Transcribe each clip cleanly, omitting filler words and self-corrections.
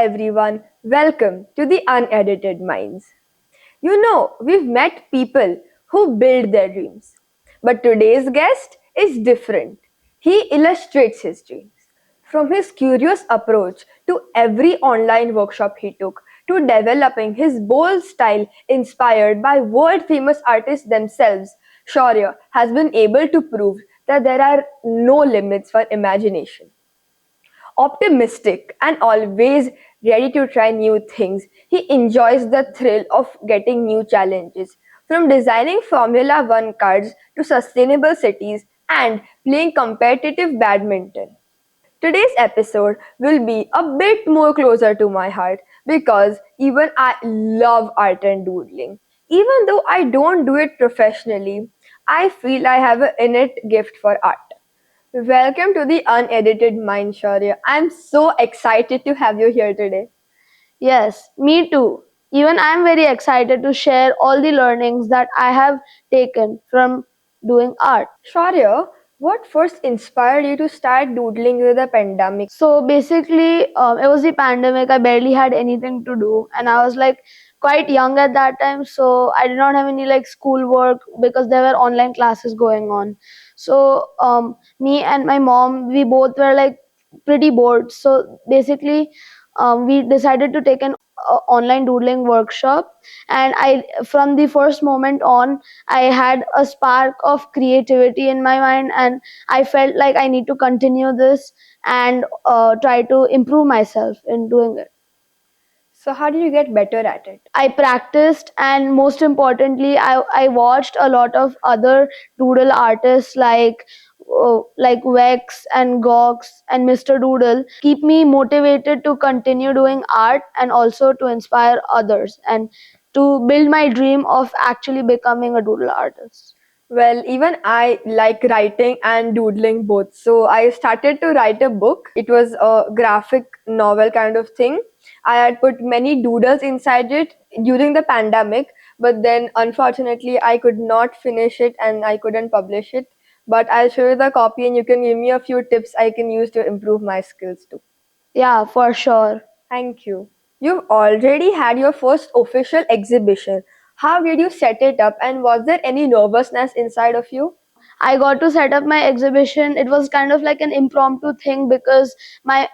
everyone, welcome to the Unedited Minds. We've met people who build their dreams, but today's guest is different. He illustrates his dreams. From his curious approach to every online workshop he took, to developing his bold style inspired by world famous artists themselves, Shaurya has been able to prove that there are no limits for imagination. Optimistic and always ready to try new things, he enjoys the thrill of getting new challenges. From designing Formula One cars to sustainable cities and playing competitive badminton. Today's episode will be a bit more closer to my heart because even I love art and doodling. Even though I don't do it professionally, I feel I have an innate gift for art. Welcome to the Unedited Mind, Shaurya. I'm so excited to have you here today. Yes, me too. Even I'm very excited to share all the learnings that I have taken from doing art. Shaurya, what first inspired you to start doodling with the pandemic? So basically, it was the pandemic. I barely had anything to do, and I was like quite young at that time. So I did not have any like schoolwork because there were online classes going on. So me and my mom, we both were like pretty bored. So basically, we decided to take an online doodling workshop, and I from the first moment on, I had a spark of creativity in my mind, and I felt like I need to continue this and try to improve myself in doing it. So, how did you get better at it? I practiced, and most importantly, I watched a lot of other doodle artists like Vex and Gox and Mr. Doodle keep me motivated to continue doing art and also to inspire others and to build my dream of actually becoming a doodle artist. Well, even I like writing and doodling both. So I started to write a book. It was a graphic novel kind of thing. I had put many doodles inside it during the pandemic, but then unfortunately I could not finish it and I couldn't publish it. But I'll show you the copy and you can give me a few tips I can use to improve my skills too. Yeah, for sure. Thank you. You've already had your first official exhibition. How did you set it up and was there any nervousness inside of you? I got to set up my exhibition. It was kind of like an impromptu thing because my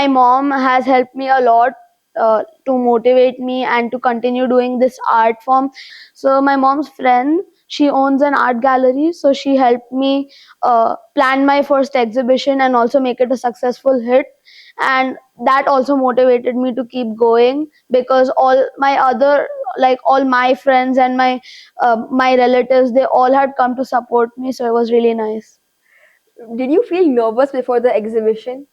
mom has helped me a lot to motivate me and to continue doing this art form. So my mom's friend, she owns an art gallery, so she helped me plan my first exhibition and also make it a successful hit. And that also motivated me to keep going because all my friends and my relatives, they all had come to support me, so it was really nice. Did you feel nervous before the exhibition?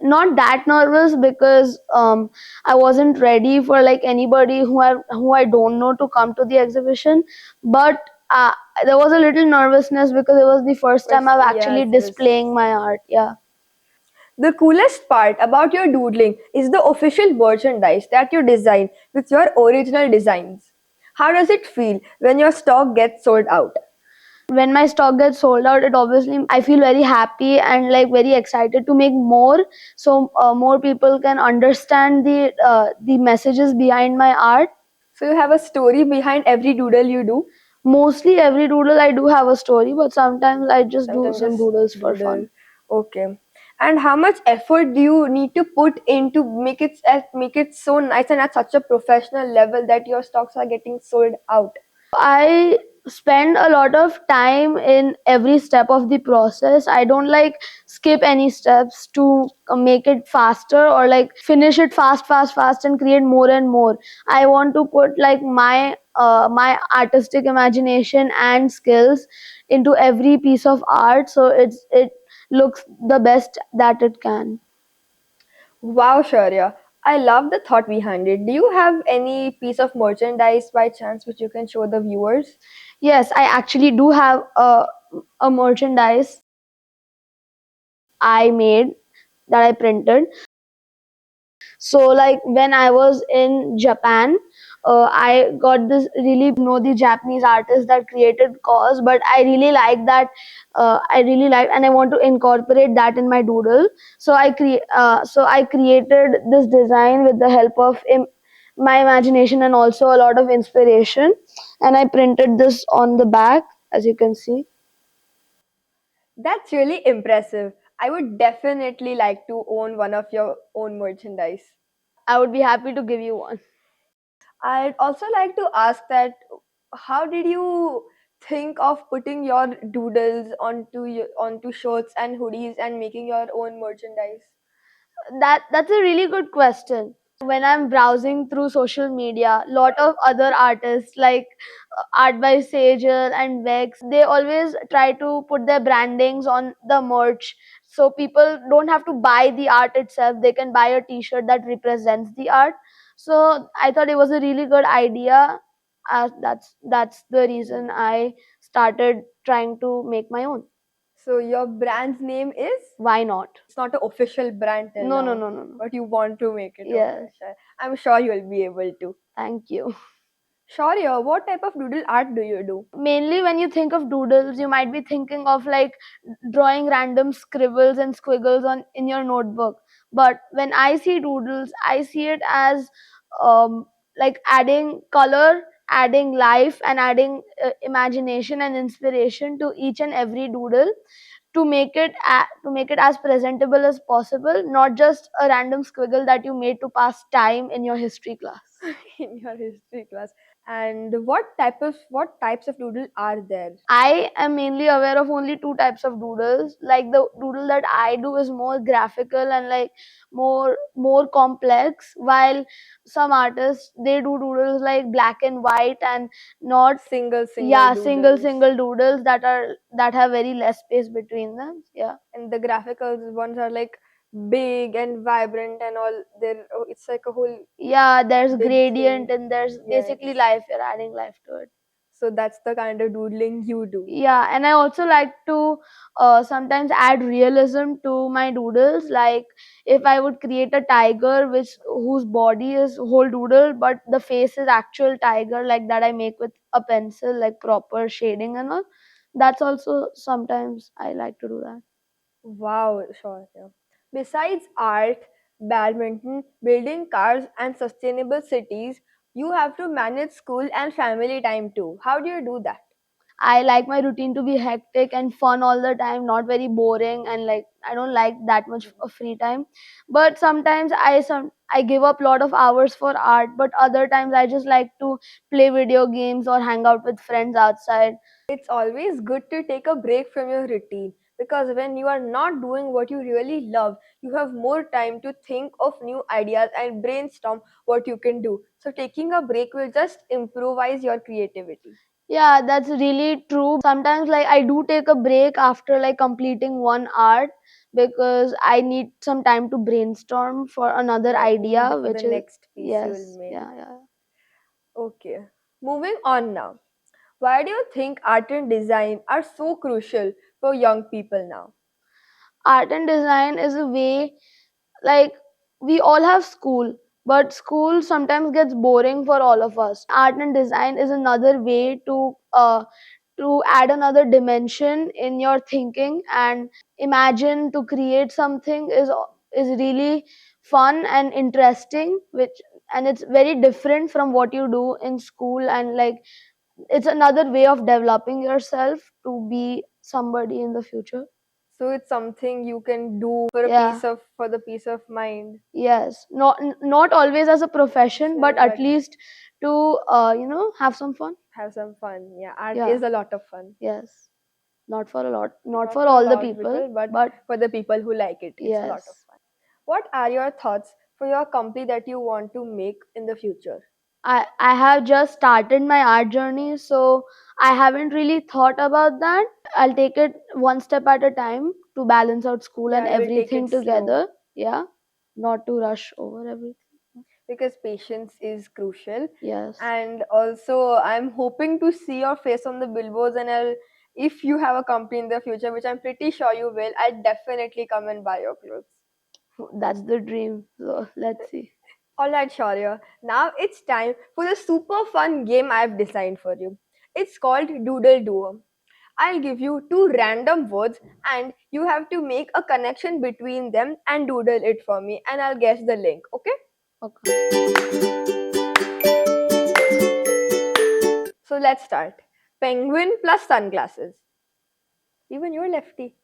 Not that nervous because I wasn't ready for like anybody who I don't know to come to the exhibition, but there was a little nervousness because it was the first time I've actually displaying my art. Yeah. The coolest part about your doodling is the official merchandise that you design with your original designs. How does it feel when your stock gets sold out? When my stock gets sold out, it obviously I feel very happy and like very excited to make more, so more people can understand the messages behind my art. So you have a story behind every doodle you do? Mostly every doodle I do have a story, but sometimes I just do Sometimes some just doodles for doodle. fun. Okay. And how much effort do you need to put in to make it so nice and at such a professional level that your stocks are getting sold out? I spend a lot of time in every step of the process. I don't like skip any steps to make it faster or like finish it fast and create more and more. I want to put like my artistic imagination and skills into every piece of art, so it looks the best that it can. Wow, Shaurya. I love the thought behind it. Do you have any piece of merchandise by chance which you can show the viewers? Yes, I actually do have a merchandise I made that I printed. So like when I was in Japan, I got this really know the Japanese artist that created cause, but I really like that. I really like, and I want to incorporate that in my doodle. So I created this design with the help of my imagination and also a lot of inspiration, and I printed this on the back, as you can see. That's really impressive. I would definitely like to own one of your own merchandise. I would be happy to give you one. I'd also like to ask that how did you think of putting your doodles onto shirts and hoodies and making your own merchandise? That's a really good question. When I'm browsing through social media, lot of other artists like Art by Sejal and Vex, they always try to put their brandings on the merch, so people don't have to buy the art itself. They can buy a T-shirt that represents the art. So I thought it was a really good idea. That's the reason I started trying to make my own. So your brand's name is? Why not? It's not an official brand till No, no, now, no, no, no. but you want to make it Yes. official. I'm sure you'll be able to. Thank you. Shaurya, what type of doodle art do you do? Mainly when you think of doodles, you might be thinking of like drawing random scribbles and squiggles on in your notebook. But when I see doodles, I see it as um, like adding color, adding life, and adding imagination and inspiration to each and every doodle to make it to make it as presentable as possible, not just a random squiggle that you made to pass time in your history class. In your history class. And what types of doodle are there? I am mainly aware of only two types of doodles. Like the doodle that I do is more graphical and like more complex, while some artists they do doodles like black and white and not Single yeah doodles. single doodles that have very less space between them. Yeah. And the graphical ones are like big and vibrant and all. It's like a whole Yeah, there's big gradient thing. and there's Yes. basically life. You're adding life to it. So that's the kind of doodling you do. Yeah, and I also like to sometimes add realism to my doodles. Like if I would create a tiger which whose body is whole doodle but the face is actual tiger, like that I make with a pencil, like proper shading and all. That's also sometimes I like to do that. Wow, sure. Yeah. Besides art, badminton, building cars, and sustainable cities, you have to manage school and family time too. How do you do that? I like my routine to be hectic and fun all the time, not very boring, and like I don't like that much of free time. But sometimes I give up a lot of hours for art, but other times I just like to play video games or hang out with friends outside. It's always good to take a break from your routine because when you are not doing what you really love, you have more time to think of new ideas and brainstorm what you can do. So, taking a break will just improvise your creativity. Yeah, that's really true. Sometimes like I do take a break after like completing one art because I need some time to brainstorm for another Yeah, idea, for the which is next piece you will yes, make. yeah, yeah. Okay, moving on now. Why do you think art and design are so crucial for young people now? Art and design is a way like we all have school, but school sometimes gets boring for all of us. Art and design is another way to add another dimension in your thinking and imagine to create something is really fun and interesting, which and it's very different from what you do in school, and like it's another way of developing yourself to be somebody in the future. So it's something you can do for a Yeah. for the peace of mind. Yes, not always as a profession, but Sure, at but least to have some fun. have some fun. Yeah, art Yeah, is a lot of fun. yes, not for a lot, not Not for for a all the lot of people, people, but but for the people who like it, it's a lot of yes, fun. What are your thoughts for your company that you want to make in the future? I have just started my art journey, so I haven't really thought about that. I'll take it one step at a time to balance out school and Yeah, you will take it everything slow together. Yeah, not to rush over everything. because patience is crucial. Yes. And also, I'm hoping to see your face on the billboards. And if you have a company in the future, which I'm pretty sure you will, I'll definitely come and buy your clothes. That's the dream. So let's see. Alright, Shaurya. Now it's time for the super fun game I've designed for you. It's called Doodle Duo. I'll give you two random words and you have to make a connection between them and doodle it for me and I'll guess the link, okay? Okay. So let's start. Penguin plus sunglasses. Even you're lefty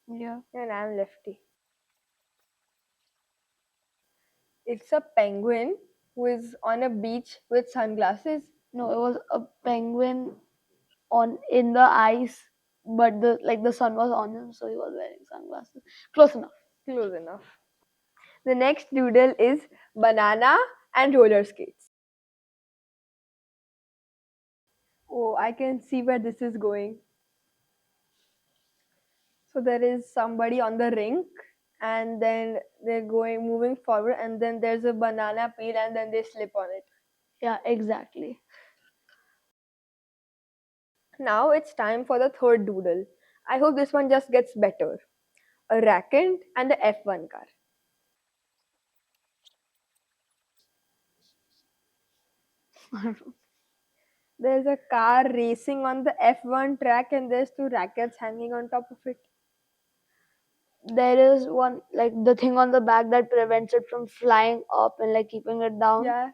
Yeah. and I'm lefty. It's a penguin who is on a beach with sunglasses. No, it was a penguin on in the ice, but the sun was on him, so he was wearing sunglasses. Close enough. Close enough. The next doodle is banana and roller skates. Oh, I can see where this is going. So there is somebody on the rink and then they're going moving forward and then there's a banana peel and then they slip on it. Yeah, exactly. Now it's time for the third doodle. I hope this one just gets better. A racket and the F1 car. There's a car racing on the F1 track and there's two rackets hanging on top of it. There is one like the thing on the back that prevents it from flying up and like keeping it down. Yeah.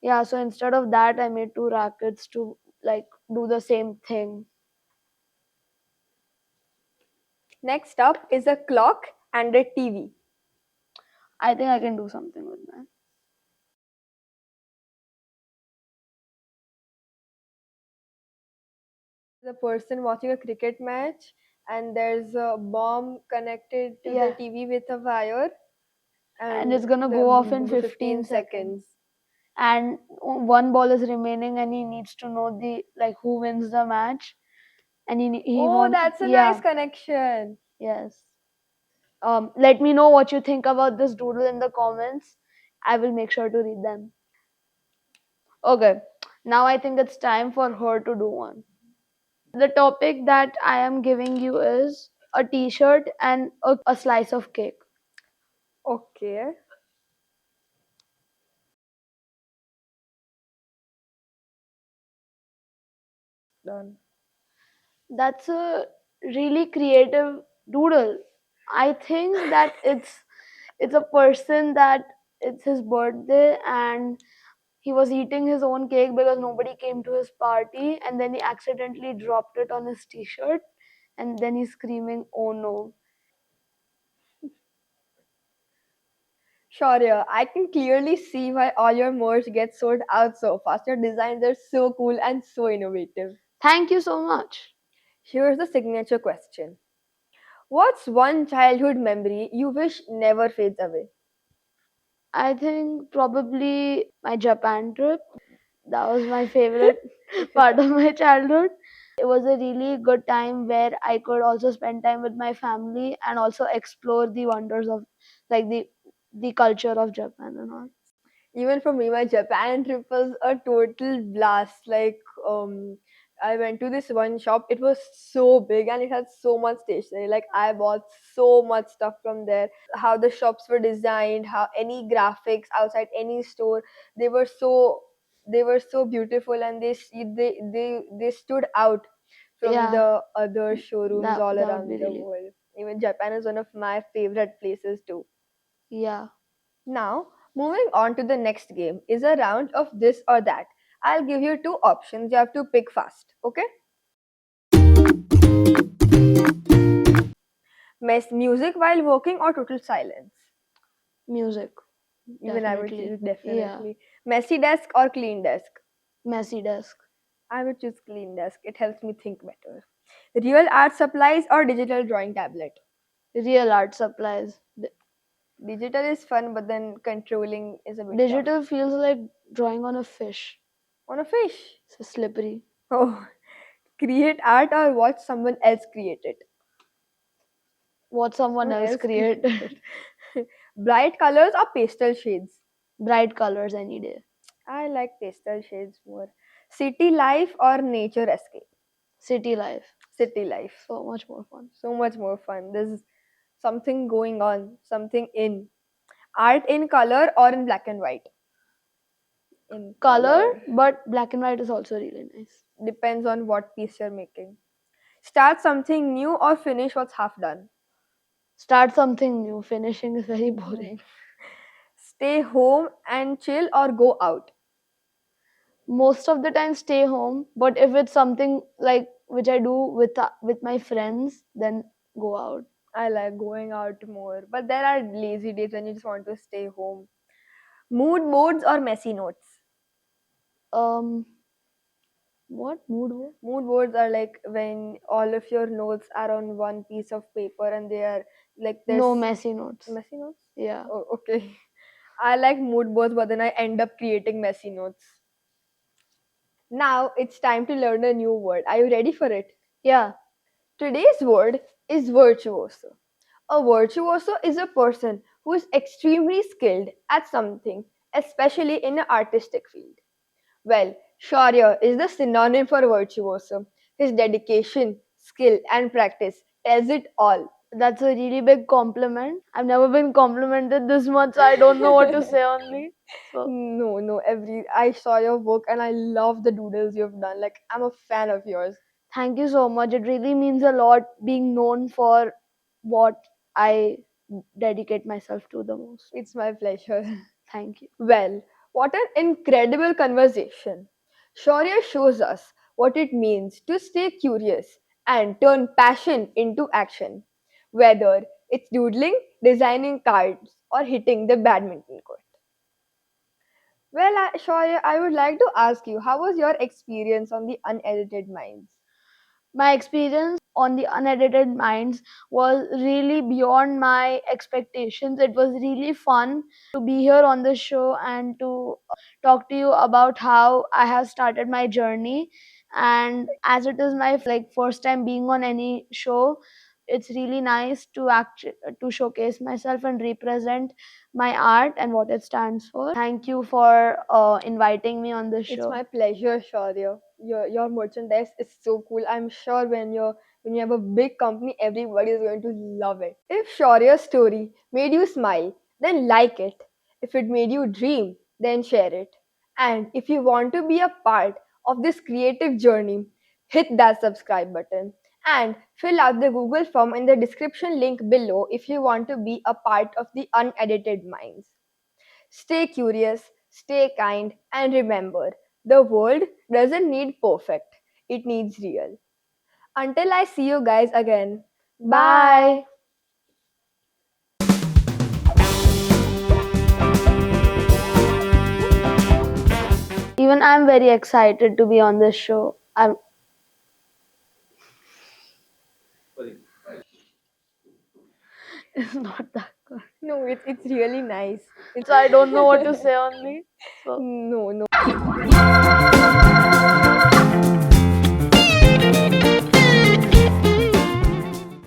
Yeah, so instead of that, I made two rackets to like do the same thing. Next up is a clock and a TV. I think I can do something with that. The person watching a cricket match and there's a bomb connected to the Yeah. TV with a wire And it's gonna go off in 15 seconds. And one ball is remaining, and he needs to know the like who wins the match, and he Oh, wants. that's a Yeah. nice connection. Yes. Let me know what you think about this doodle in the comments. I will make sure to read them. Okay. Now I think it's time for her to do one. The topic that I am giving you is a t-shirt and a slice of cake. Okay. Done. That's a really creative doodle. I think that it's a person that it's his birthday and he was eating his own cake because nobody came to his party, and then he accidentally dropped it on his t-shirt, and then he's screaming, "Oh no." Shaurya, I can clearly see why all your merch get sold out so fast. Your designs are so cool and so innovative. Thank you so much. Here's the signature question. What's one childhood memory you wish never fades away? I think probably my Japan trip. That was my favorite part of my childhood. It was a really good time where I could also spend time with my family and also explore the wonders of like the culture of Japan and all. Even for me, my Japan trip was a total blast. I went to this one shop. It was so big and it had so much stationery. Like I bought so much stuff from there. How the shops were designed, how any graphics outside any store, they were so they were so beautiful and they stood out from Yeah, the other showrooms all that would be around the really world. Even Japan is one of my favorite places too. yeah. Now, moving on to the next game is a round of this or that. I'll give you two options. You have to pick fast. Okay? Music while working or total silence. Music, Even I would definitely. choose Yeah, definitely. Messy desk or clean desk. messy desk. I would choose clean desk. It helps me think better. Real art supplies or digital drawing tablet. Real art supplies. Digital is fun, but then controlling is a bit tough. Digital feels like drawing on a fish. On a fish. It's slippery. Oh, create art or watch someone else create it. What someone Someone else else created. created. Bright colors or pastel shades? Bright colors any day. I like pastel shades more. City life or nature escape? City life. City life. So much more fun. So much more fun. There's something going on, something in. Art in color or in black and white? in Color, color. but black and white is also really nice. Depends on what piece you're making. Start something new or finish what's half done. Start something new. Finishing is very boring. Stay home and chill or go out. Most of the time, stay home. But if it's something like which I do with my friends, then go out. I like going out more, but there are lazy days when you just want to stay home. Mood boards or messy notes? Um, what mood? Mood boards are like when all of your notes are on one piece of paper and they are like there's No messy notes. messy notes. Yeah. Oh, okay. I like mood boards, but then I end up creating messy notes. Now it's time to learn a new word. Are you ready for it? Yeah. Today's word is virtuoso. A virtuoso is a person who is extremely skilled at something, especially in an artistic field. Well, Shaurya is the synonym for virtuoso. His dedication, skill, and practice tells it all. That's a really big compliment. I've never been complimented this much. So I don't know what to say only. So No, I saw your work and I love the doodles you've done. Like I'm a fan of yours. thank you so much. It really means a lot being known for what I dedicate myself to the most. It's my pleasure. Thank you. Well, what an incredible conversation. Shaurya shows us what it means to stay curious and turn passion into action. Whether it's doodling, designing cards, or hitting the badminton court. Well, Shaurya, I would like to ask you, how was your experience on the Unedited Minds? My experience on the Unedited Minds was really beyond my expectations. It was really fun to be here on the show and to talk to you about how I have started my journey. And as it is my first time being on any show, it's really nice to to showcase myself and represent my art and what it stands for. Thank you for inviting me on the It's show. my pleasure, Shaurya. Your merchandise is so cool. I'm sure when you have a big company, everybody is going to love it. If Shaurya's story made you smile, then like it. If it made you dream, then share it. And if you want to be a part of this creative journey, hit that subscribe button and fill out the Google form in the description link below if you want to be a part of the Unedited Minds. Stay curious, stay kind, and remember the world doesn't need perfect, it needs real. Until I see you guys again, bye. Bye. Even I'm very excited to be on this show. I'm It's not that good. No, it's really nice. So I don't know what to say only. So No, no.